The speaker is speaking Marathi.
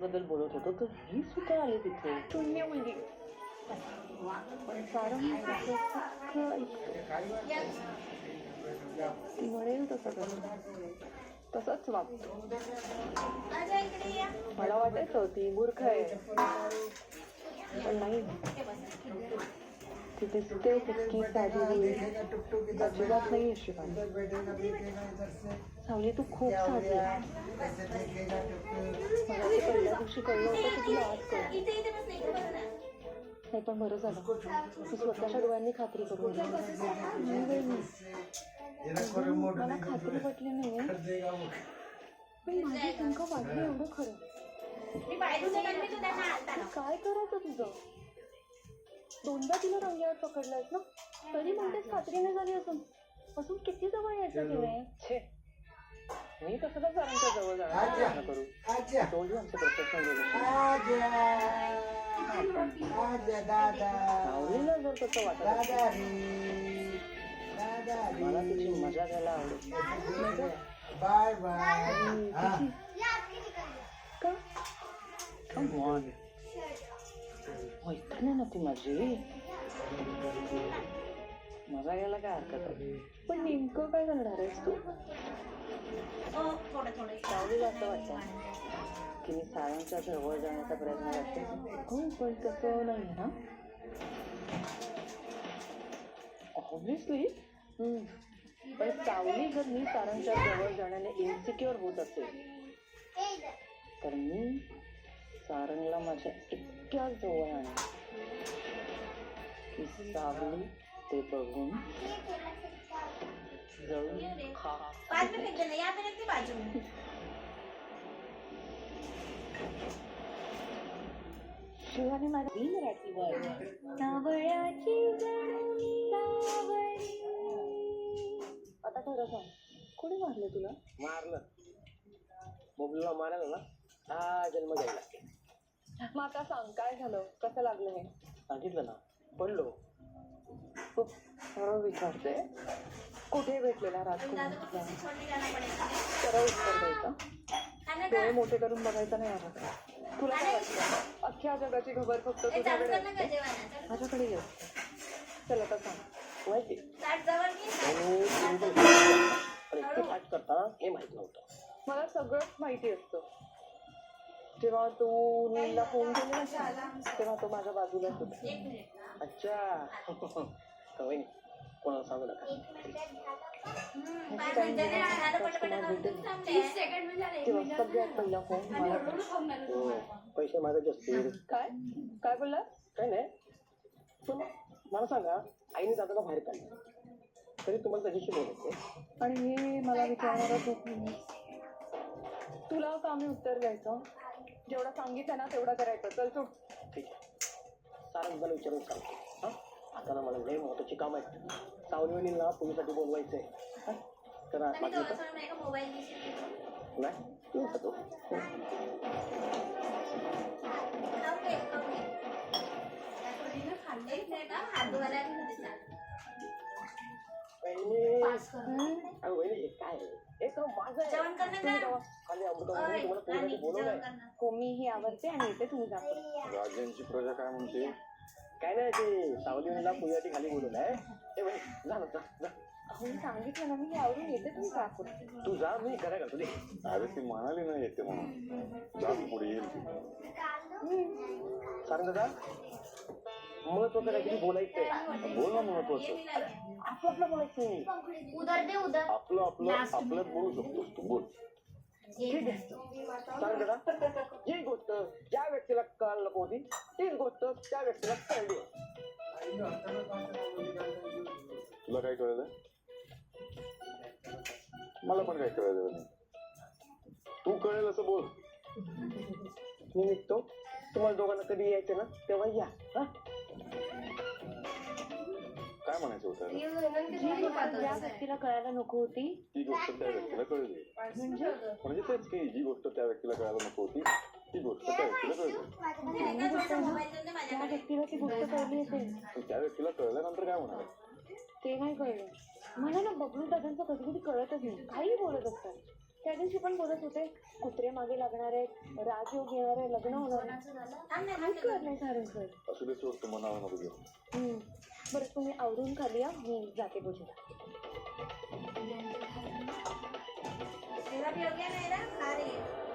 बद्दल बोलत होतो तर ही सुद्धा आली तिथे. शून्य मुलगी. पण सारंग सगळं ऐकतो. ती म्हणेल तसं करतो, तसंच वागतो. मला वाटायचं ती मूर्ख आहे, पण नाही. ती दिसते तितकी साधी अजिबात नाही अशी. सावली तू खूप साधी आहे. मला ते पहिल्या दिवशी कळलं होतं की तुला आज कळलं नाही, पण बरं झालं तू स्वतःच्या डोळ्यांनी खात्री करून मला खात्री पटली नाही, पण माझी शंका वाढली. एवढं खरं काय करायचं तुझं? दोनदा तिला रंग्यावर पकडलायस ना, तरी म्हणतेस खात्रीने झाली असून किती जवळ यायचं तिने. मी कसं काय सारंगच्या जवळ जाणार करू? टोल्ड यू आमचं प्रोफेशनल सावलीला जर तसं वाटत मला तिची मजा घ्यायला आवडेल. Bye bye. मैत्रीण ना ती माझी, मजा घ्यायला काय हरकत आहे. पण नेमकं काय करणार आहेस तू? सावलीला असं वाटतं की मी सारंगच्या जवळ जाण्याचा प्रयत्न करते. हो, पण तसं नाही ना ऑब्विसली. पण सावली जर मी सारंगच्या जवळ जाण्याने इन्सिक्युअर होत असेल तर मी सारंगला माझ्या इतक्या जवळ आणेन की सावली ते बघून जळून खा. शिवानी माझी मराठीवर आता खरं सांग, कोणी मारलं तुला? मारलं बबलूला मारायला ना हा जन्म घ्यायला. मग आता सांग काय झालं, कसं लागलं हे? सांगितलं ना, पडलो. खूप सरळ विचारते, कुठे भेटलेला राजकुमार? सरळ उत्तर द्यायचं, डोळे मोठे करून बघायचं नाही. आता तुला काय वाटतं अख्ख्या जगाची खबर फक्त तुझ्याकडे असते? माझ्याकडे ये. चल आता सांग माहिती करता हे माहित नव्हतं. मला सगळंच माहिती असतं. जेव्हा तू नीलला फोन केला तेव्हा तो माझ्या बाजूला होता. अच्छा कवयनी कोणाला सांगू नका. सगळ्यात पहिला फोन मला. पैसे मागायचे असतील. काय काय बोलला? काय नाही, पण मला सांगा आईने दादाला बाहेर काढलं तरी तुम्हाला त्याच्याशी बोलायचं आणि हे मला विचारणारा तू तुला का मी उत्तर द्यायचं? जेवढं सांगितलं ना तेवढं करायचं. चल तू. ठीक आहे, सारंगला विचारून सांगतो. हा आता ना मला लय महत्वाची काम आहेत. सावलीवणीला पोलीसाठी बोलवायचंय. तर नाही तू जातो. मीही आवडते आणि इथे तुम्ही जातो. राजांची प्रजा काय म्हणते? काय नाही ते सावलीवणीला पोलीसाठी खाली बोलवलंय. मी सांगितलं ना मी आवडून येते, तुम्ही का करू? तू जा, मी घरा घालतो. अरे ती म्हणाली नाही येते म्हणून, जा पुढे येईल ती. सारंग दादा महत्वाचं काहीतरी बोलायचंय. बोल ना महत्वाचं. आपलं बोलायचंय. आपलं आपलं आपल्यात बोलू शकतोस तू, बोल. ठीक आहे सारंग दादा, जी गोष्ट ज्या व्यक्तीला कळायला नको होती तीच गोष्ट त्या व्यक्तीला कळली. तुला काय कळलं? मला पण काय कळलं नाही. तू कळेल असं बोल. मी निघतो, तुम्हाला दोघांना कधी यायचं ना तेव्हा या. काय म्हणायचं होतं? ज्या व्यक्तीला कळायला नको होती ती गोष्ट त्या व्यक्तीला कळली. म्हणजे तेच की जी गोष्ट त्या व्यक्तीला कळायला नको होती ती गोष्ट त्या व्यक्तीला कळली. त्या व्यक्तीला ती गोष्ट कळली असेल, त्या व्यक्तीला कळल्यानंतर काय होणार? ते नाही कळलं मला ना. बबलू दादांचं कधी कधी कळतच नाही, काही बोलत असतात. त्या दिवशी पण बोलत होते कुत्रे मागे लागणार आहेत, राजयोग येणार आहे, लग्न होणार आहे. काहीच कळत नाही सारंग सर. असू दे सोड, तू मनावर नको घेऊ. बरं तुम्ही आवरून खाली या, मी जाते पूजेला. तेरा भी हो गया मेरा खा रही है